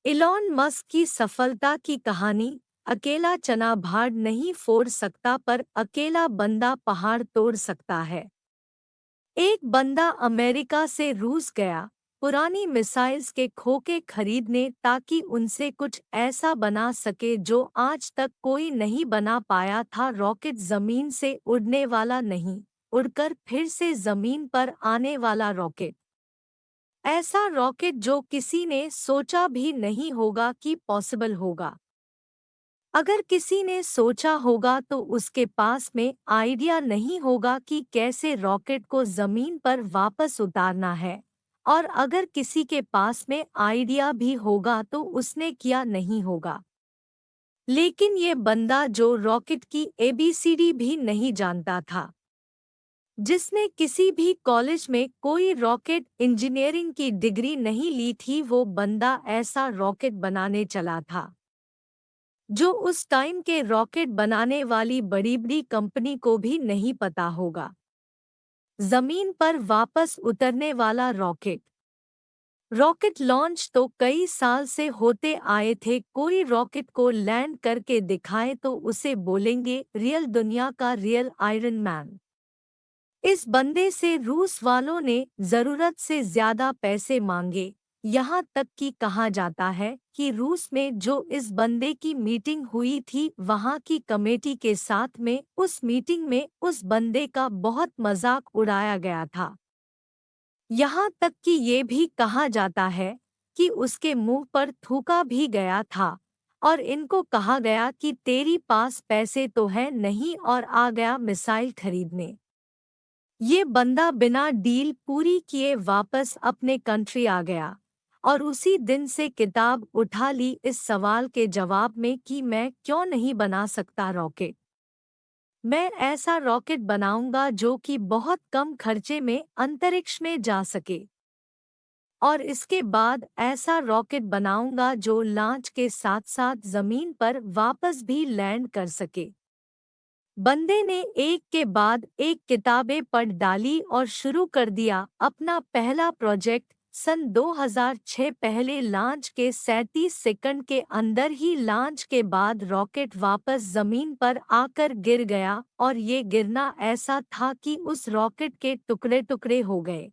Elon Musk की सफलता की कहानी। अकेला चना भाड़ नहीं फोड़ सकता पर अकेला बंदा पहाड़ तोड़ सकता है। एक बंदा अमेरिका से रूस गया पुरानी मिसाइल्स के खोखे खरीदने ताकि उनसे कुछ ऐसा बना सके जो आज तक कोई नहीं बना पाया था। रॉकेट जमीन से उड़ने वाला नहीं, उड़कर फिर से जमीन पर आने वाला रॉकेट। ऐसा रॉकेट जो किसी ने सोचा भी नहीं होगा कि पॉसिबल होगा। अगर किसी ने सोचा होगा तो उसके पास में आइडिया नहीं होगा कि कैसे रॉकेट को जमीन पर वापस उतारना है। और अगर किसी के पास में आइडिया भी होगा तो उसने किया नहीं होगा। लेकिन ये बंदा जो रॉकेट की एबीसीडी भी नहीं जानता था, जिसने किसी भी कॉलेज में कोई रॉकेट इंजीनियरिंग की डिग्री नहीं ली थी, वो बंदा ऐसा रॉकेट बनाने चला था जो उस टाइम के रॉकेट बनाने वाली बड़ी बड़ी कंपनी को भी नहीं पता होगा। जमीन पर वापस उतरने वाला रॉकेट। रॉकेट लॉन्च तो कई साल से होते आए थे, कोई रॉकेट को लैंड करके दिखाए तो उसे बोलेंगे रियल दुनिया का रियल आयरन मैन। इस बंदे से रूस वालों ने जरूरत से ज्यादा पैसे मांगे। यहाँ तक कि कहा जाता है कि रूस में जो इस बंदे की मीटिंग हुई थी, वहाँ की कमेटी के साथ में उस मीटिंग में उस बंदे का बहुत मजाक उड़ाया गया था। यहाँ तक कि ये भी कहा जाता है कि उसके मुंह पर थूका भी गया था और इनको कहा गया कि तेरी पास पैसे तो है नहीं और आ गया मिसाइल खरीदने। ये बंदा बिना डील पूरी किए वापस अपने कंट्री आ गया और उसी दिन से किताब उठा ली इस सवाल के जवाब में कि मैं क्यों नहीं बना सकता रॉकेट। मैं ऐसा रॉकेट बनाऊंगा जो कि बहुत कम खर्चे में अंतरिक्ष में जा सके। और इसके बाद ऐसा रॉकेट बनाऊंगा जो लॉन्च के साथ साथ जमीन पर वापस भी लैंड कर सके। बंदे ने एक के बाद एक किताबें पढ़ डाली और शुरू कर दिया अपना पहला प्रोजेक्ट। सन 2006 पहले लॉन्च के 37 सेकंड के अंदर ही लॉन्च के बाद रॉकेट वापस जमीन पर आकर गिर गया और ये गिरना ऐसा था कि उस रॉकेट के टुकड़े टुकड़े हो गए।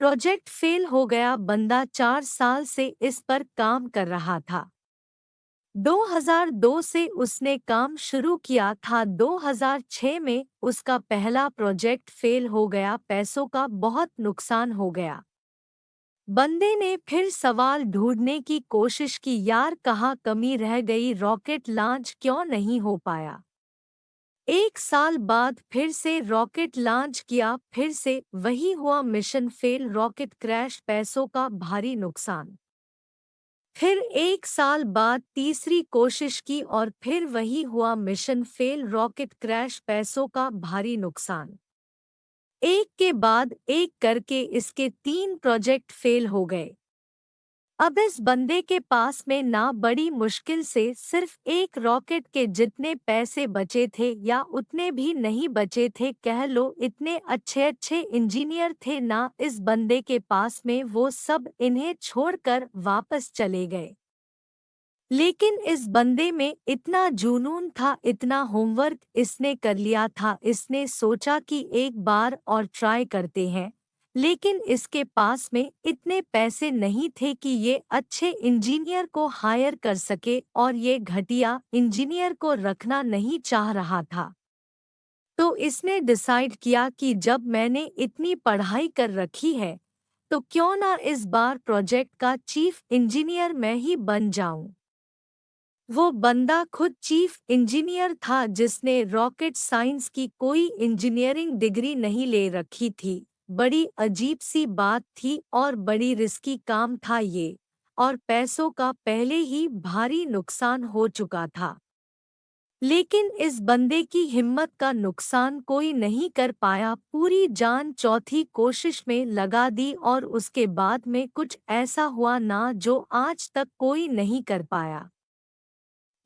प्रोजेक्ट फेल हो गया। बंदा 4 साल से इस पर काम कर रहा था। 2002 से उसने काम शुरू किया था। 2006 में उसका पहला प्रोजेक्ट फेल हो गया, पैसों का बहुत नुकसान हो गया। बंदे ने फिर सवाल ढूंढने की कोशिश की, यार कहाँ कमी रह गई, रॉकेट लॉन्च क्यों नहीं हो पाया। 1 साल बाद फिर से रॉकेट लॉन्च किया, फिर से वही हुआ, मिशन फेल, रॉकेट क्रैश, पैसों का भारी नुकसान। फिर 1 साल बाद तीसरी कोशिश की और फिर वही हुआ, मिशन फेल, रॉकेट क्रैश, पैसों का भारी नुकसान। एक के बाद एक करके इसके 3 प्रोजेक्ट फेल हो गए। अब इस बंदे के पास में ना बड़ी मुश्किल से सिर्फ एक रॉकेट के जितने पैसे बचे थे या उतने भी नहीं बचे थे, कह लो इतने अच्छे अच्छे इंजीनियर थे ना इस बंदे के पास में, वो सब इन्हें छोड़कर वापस चले गए। लेकिन इस बंदे में इतना जुनून था, इतना होमवर्क इसने कर लिया था, इसने सोचा कि एक बार और ट्राई करते हैं। लेकिन इसके पास में इतने पैसे नहीं थे कि ये अच्छे इंजीनियर को हायर कर सके और ये घटिया इंजीनियर को रखना नहीं चाह रहा था। तो इसने डिसाइड किया कि जब मैंने इतनी पढ़ाई कर रखी है तो क्यों ना इस बार प्रोजेक्ट का चीफ इंजीनियर मैं ही बन जाऊं। वो बंदा खुद चीफ इंजीनियर था जिसने रॉकेट साइंस की कोई इंजीनियरिंग डिग्री नहीं ले रखी थी। बड़ी अजीब सी बात थी और बड़ी रिस्की काम था ये, और पैसों का पहले ही भारी नुकसान हो चुका था। लेकिन इस बंदे की हिम्मत का नुकसान कोई नहीं कर पाया, पूरी जान चौथी कोशिश में लगा दी और उसके बाद में कुछ ऐसा हुआ ना जो आज तक कोई नहीं कर पाया।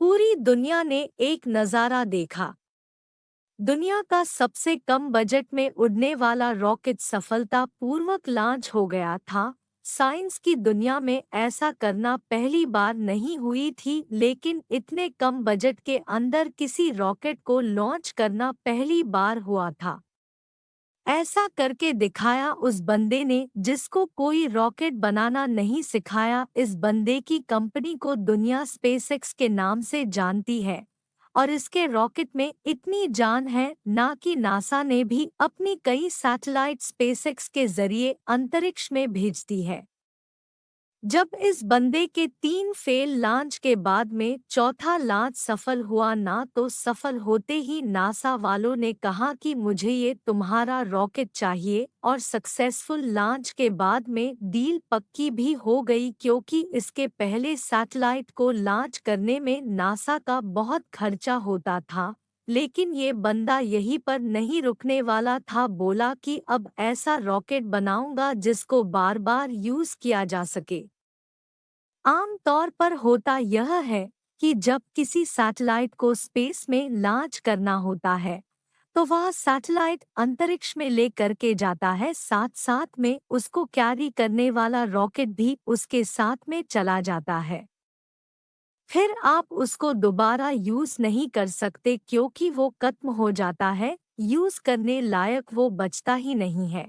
पूरी दुनिया ने एक नज़ारा देखा। दुनिया का सबसे कम बजट में उड़ने वाला रॉकेट सफलतापूर्वक लॉन्च हो गया था। साइंस की दुनिया में ऐसा करना पहली बार नहीं हुई थी, लेकिन इतने कम बजट के अंदर किसी रॉकेट को लॉन्च करना पहली बार हुआ था। ऐसा करके दिखाया उस बंदे ने जिसको कोई रॉकेट बनाना नहीं सिखाया। इस बंदे की कंपनी को दुनिया स्पेसएक्स के नाम से जानती है और इसके रॉकेट में इतनी जान है ना कि नासा ने भी अपनी कई सैटेलाइट स्पेसएक्स के जरिए अंतरिक्ष में भेजती है। जब इस बंदे के 3 फेल लॉन्च के बाद में चौथा लॉन्च सफल हुआ ना, तो सफल होते ही नासा वालों ने कहा कि मुझे ये तुम्हारा रॉकेट चाहिए, और सक्सेसफुल लॉन्च के बाद में डील पक्की भी हो गई, क्योंकि इसके पहले सैटेलाइट को लॉन्च करने में नासा का बहुत खर्चा होता था। लेकिन ये बंदा यहीं पर नहीं रुकने वाला था, बोला कि अब ऐसा रॉकेट बनाऊंगा जिसको बार बार यूज किया जा सके। आम तौर पर होता यह है कि जब किसी सैटेलाइट को स्पेस में लॉन्च करना होता है तो वह सैटेलाइट अंतरिक्ष में ले करके जाता है, साथ साथ में उसको कैरी करने वाला रॉकेट भी उसके साथ में चला जाता है। फिर आप उसको दोबारा यूज नहीं कर सकते क्योंकि वो खत्म हो जाता है, यूज करने लायक वो बचता ही नहीं है।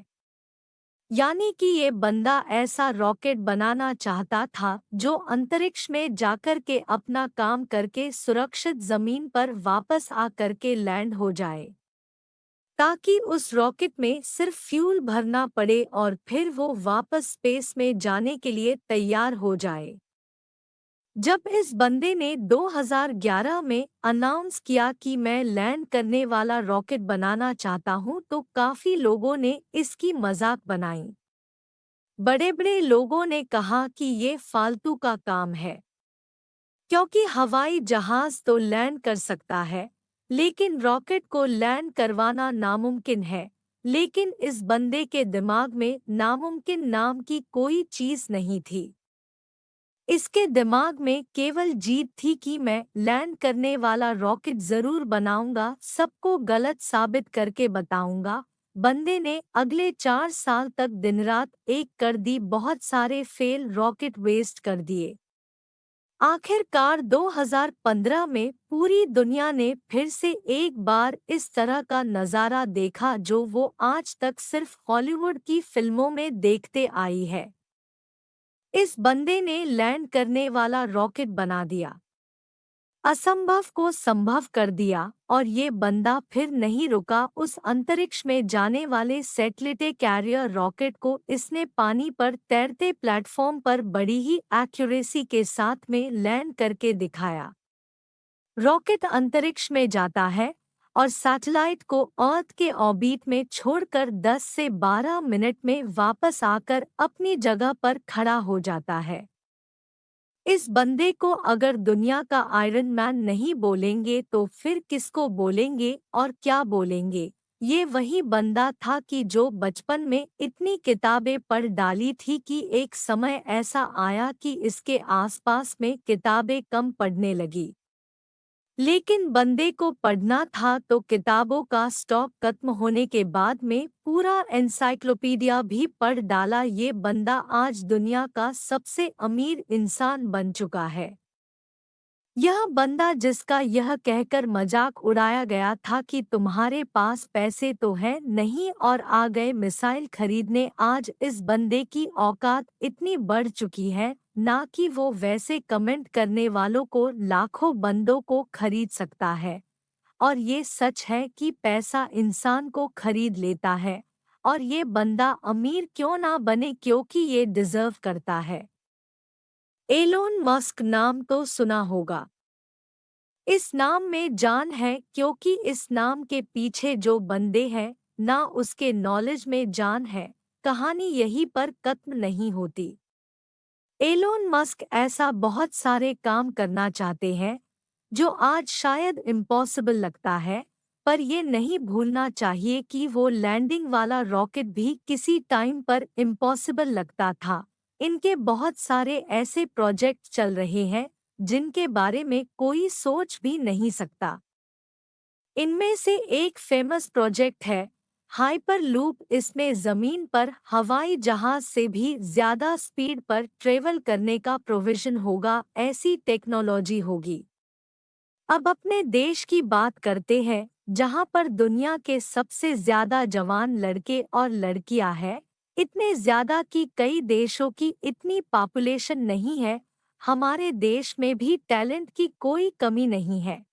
यानी कि ये बंदा ऐसा रॉकेट बनाना चाहता था जो अंतरिक्ष में जाकर के अपना काम करके सुरक्षित जमीन पर वापस आ करके लैंड हो जाए, ताकि उस रॉकेट में सिर्फ फ्यूल भरना पड़े और फिर वो वापस स्पेस में जाने के लिए तैयार हो जाए। जब इस बंदे ने 2011 में अनाउंस किया कि मैं लैंड करने वाला रॉकेट बनाना चाहता हूं, तो काफी लोगों ने इसकी मजाक बनाई। बड़े बड़े लोगों ने कहा कि ये फालतू का काम है, क्योंकि हवाई जहाज तो लैंड कर सकता है लेकिन रॉकेट को लैंड करवाना नामुमकिन है। लेकिन इस बंदे के दिमाग में नामुमकिन नाम की कोई चीज नहीं थी। इसके दिमाग में केवल जीत थी कि मैं लैंड करने वाला रॉकेट जरूर बनाऊंगा, सबको गलत साबित करके बताऊंगा। बंदे ने अगले 4 साल तक दिन रात एक कर दी, बहुत सारे फेल रॉकेट वेस्ट कर दिए। आखिरकार 2015 में पूरी दुनिया ने फिर से एक बार इस तरह का नज़ारा देखा जो वो आज तक सिर्फ हॉलीवुड की फिल्मों में देखते आई है। इस बंदे ने लैंड करने वाला रॉकेट बना दिया, असंभव को संभव कर दिया, और ये बंदा फिर नहीं रुका। उस अंतरिक्ष में जाने वाले सैटेलाइट कैरियर रॉकेट को इसने पानी पर तैरते प्लेटफॉर्म पर बड़ी ही एक्यूरेसी के साथ में लैंड करके दिखाया। रॉकेट अंतरिक्ष में जाता है और सैटेलाइट को अर्थ के ऑर्बिट में छोड़कर 10 से 12 मिनट में वापस आकर अपनी जगह पर खड़ा हो जाता है। इस बंदे को अगर दुनिया का आयरन मैन नहीं बोलेंगे तो फिर किसको बोलेंगे और क्या बोलेंगे? ये वही बंदा था कि जो बचपन में इतनी किताबें पढ़ डाली थी कि एक समय ऐसा आया कि इसके आसपास में किताबें कम पढ़ने लगी। लेकिन बंदे को पढ़ना था तो किताबों का स्टॉक खत्म होने के बाद में पूरा एनसाइक्लोपीडिया भी पढ़ डाला। ये बंदा आज दुनिया का सबसे अमीर इंसान बन चुका है। यह बंदा जिसका यह कहकर मजाक उड़ाया गया था कि तुम्हारे पास पैसे तो हैं नहीं और आ गए मिसाइल खरीदने, आज इस बंदे की औकात इतनी बढ़ चुकी है ना कि वो वैसे कमेंट करने वालों को लाखों बंदों को खरीद सकता है। और ये सच है कि पैसा इंसान को खरीद लेता है, और ये बंदा अमीर क्यों ना बने क्योंकि ये डिजर्व करता है। एलोन मस्क नाम तो सुना होगा। इस नाम में जान है क्योंकि इस नाम के पीछे जो बंदे हैं ना उसके नॉलेज में जान है। कहानी यहीं पर खत्म नहीं होती। एलोन मस्क ऐसा बहुत सारे काम करना चाहते हैं जो आज शायद इम्पॉसिबल लगता है, पर ये नहीं भूलना चाहिए कि वो लैंडिंग वाला रॉकेट भी किसी टाइम पर इम्पॉसिबल लगता था। इनके बहुत सारे ऐसे प्रोजेक्ट चल रहे हैं जिनके बारे में कोई सोच भी नहीं सकता। इनमें से एक फेमस प्रोजेक्ट है हाइपरलूप, इसमें जमीन पर हवाई जहाज से भी ज्यादा स्पीड पर ट्रेवल करने का प्रोविजन होगा, ऐसी टेक्नोलॉजी होगी। अब अपने देश की बात करते हैं, जहां पर दुनिया के सबसे ज्यादा जवान लड़के और लड़कियां हैं, इतने ज्यादा कि कई देशों की इतनी पॉपुलेशन नहीं है। हमारे देश में भी टैलेंट की कोई कमी नहीं है।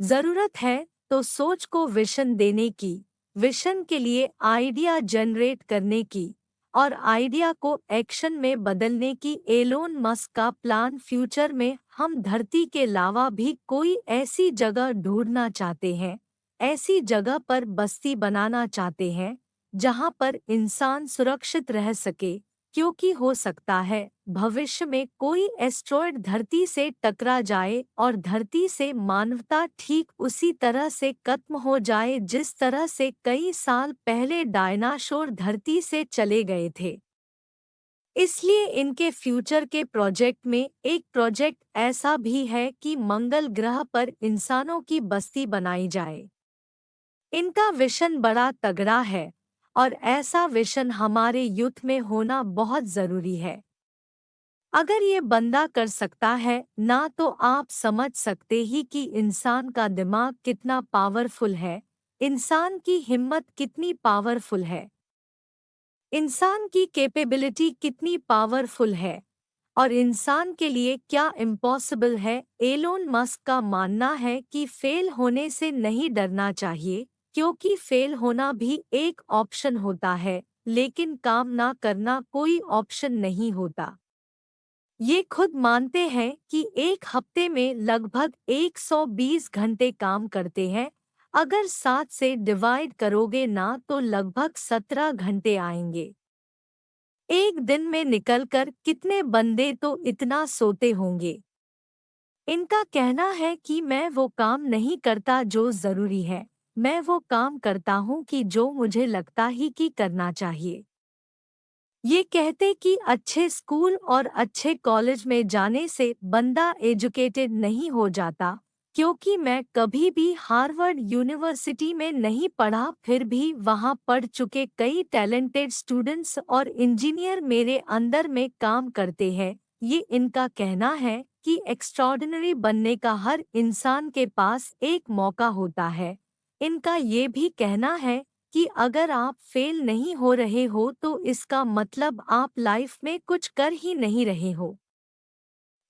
जरूरत है तो सोच को विशन देने की, विशन के लिए आइडिया जनरेट करने की, और आइडिया को एक्शन में बदलने की। एलोन मस्क का प्लान, फ्यूचर में हम धरती के अलावा भी कोई ऐसी जगह ढूंढना चाहते हैं, ऐसी जगह पर बस्ती बनाना चाहते हैं जहां पर इंसान सुरक्षित रह सके, क्योंकि हो सकता है भविष्य में कोई एस्ट्रॉयड धरती से टकरा जाए और धरती से मानवता ठीक उसी तरह से खत्म हो जाए जिस तरह से कई साल पहले डायनासोर धरती से चले गए थे। इसलिए इनके फ्यूचर के प्रोजेक्ट में एक प्रोजेक्ट ऐसा भी है कि मंगल ग्रह पर इंसानों की बस्ती बनाई जाए। इनका विशन बड़ा तगड़ा है और ऐसा विशन हमारे युद्ध में होना बहुत जरूरी है। अगर ये बंदा कर सकता है ना, तो आप समझ सकते ही कि इंसान का दिमाग कितना पावरफुल है, इंसान की हिम्मत कितनी पावरफुल है, इंसान की कैपेबिलिटी कितनी पावरफुल है, और इंसान के लिए क्या इम्पॉसिबल है। एलोन मस्क का मानना है कि फेल होने से नहीं डरना चाहिए, क्योंकि फेल होना भी एक ऑप्शन होता है, लेकिन काम ना करना कोई ऑप्शन नहीं होता। ये खुद मानते हैं कि एक हफ्ते में लगभग 120 घंटे काम करते हैं। अगर 7 से डिवाइड करोगे ना, तो लगभग 17 घंटे आएंगे। एक दिन में निकलकर कितने बंदे तो इतना सोते होंगे। इनका कहना है कि मैं वो काम नहीं करता जो जरूरी है, मैं वो काम करता हूँ कि जो मुझे लगता ही कि करना चाहिए। ये कहते कि अच्छे स्कूल और अच्छे कॉलेज में जाने से बंदा एजुकेटेड नहीं हो जाता, क्योंकि मैं कभी भी हार्वर्ड यूनिवर्सिटी में नहीं पढ़ा, फिर भी वहाँ पढ़ चुके कई टैलेंटेड स्टूडेंट्स और इंजीनियर मेरे अंदर में काम करते हैं। ये इनका कहना है कि एक्स्ट्रॉर्डिनरी बनने का हर इंसान के पास एक मौका होता है। इनका ये भी कहना है कि अगर आप फेल नहीं हो रहे हो तो इसका मतलब आप लाइफ में कुछ कर ही नहीं रहे हो।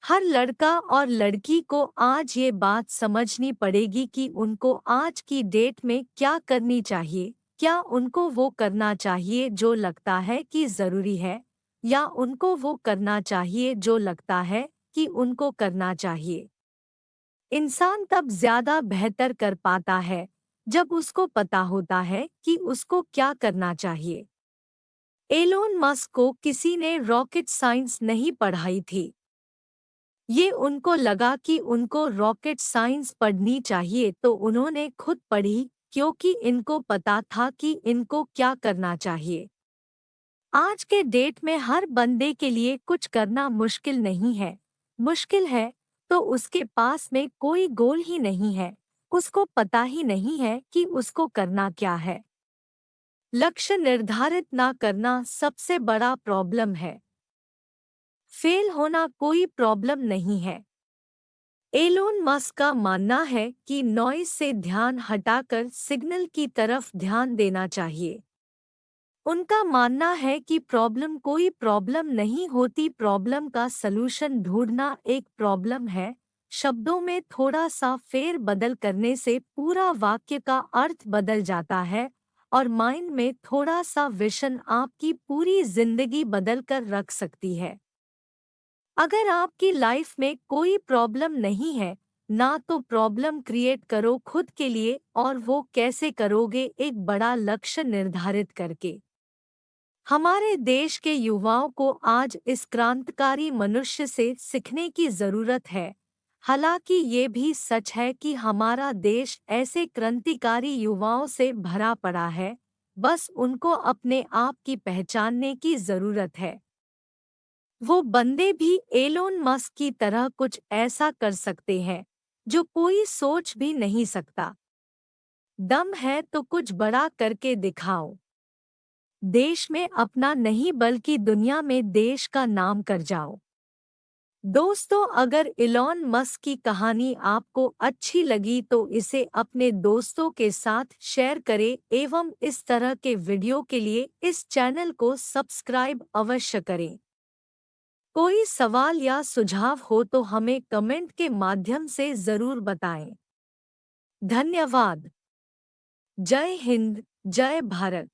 हर लड़का और लड़की को आज ये बात समझनी पड़ेगी कि उनको आज की डेट में क्या करनी चाहिए। क्या उनको वो करना चाहिए जो लगता है कि ज़रूरी है, या उनको वो करना चाहिए जो लगता है कि उनको करना चाहिए। इंसान तब ज्यादा बेहतर कर पाता है जब उसको पता होता है कि उसको क्या करना चाहिए। एलोन मस्क को किसी ने रॉकेट साइंस नहीं पढ़ाई थी। ये उनको लगा कि उनको रॉकेट साइंस पढ़नी चाहिए, तो उन्होंने खुद पढ़ी, क्योंकि इनको पता था कि इनको क्या करना चाहिए। आज के डेट में हर बंदे के लिए कुछ करना मुश्किल नहीं है। मुश्किल है तो उसके पास में कोई गोल ही नहीं है, उसको पता ही नहीं है कि उसको करना क्या है। लक्ष्य निर्धारित ना करना सबसे बड़ा प्रॉब्लम है। फेल होना कोई प्रॉब्लम नहीं है। एलोन मस्क का मानना है कि नॉइज से ध्यान हटाकर सिग्नल की तरफ ध्यान देना चाहिए। उनका मानना है कि प्रॉब्लम कोई प्रॉब्लम नहीं होती, प्रॉब्लम का सलूशन ढूंढना एक प्रॉब्लम है। शब्दों में थोड़ा सा फेर बदल करने से पूरा वाक्य का अर्थ बदल जाता है, और माइंड में थोड़ा सा विशन आपकी पूरी जिंदगी बदल कर रख सकती है। अगर आपकी लाइफ में कोई प्रॉब्लम नहीं है ना, तो प्रॉब्लम क्रिएट करो खुद के लिए, और वो कैसे करोगे? एक बड़ा लक्ष्य निर्धारित करके। हमारे देश के युवाओं को आज इस क्रांतिकारी मनुष्य से सीखने की जरूरत है। हालांकि ये भी सच है कि हमारा देश ऐसे क्रांतिकारी युवाओं से भरा पड़ा है, बस उनको अपने आप की पहचानने की जरूरत है। वो बंदे भी एलोन मस्क की तरह कुछ ऐसा कर सकते हैं जो कोई सोच भी नहीं सकता। दम है तो कुछ बड़ा करके दिखाओ। देश में अपना नहीं बल्कि दुनिया में देश का नाम कर जाओ। दोस्तों, अगर इलॉन मस्क की कहानी आपको अच्छी लगी तो इसे अपने दोस्तों के साथ शेयर करें एवं इस तरह के वीडियो के लिए इस चैनल को सब्सक्राइब अवश्य करें। कोई सवाल या सुझाव हो तो हमें कमेंट के माध्यम से ज़रूर बताएं। धन्यवाद। जय हिंद, जय भारत।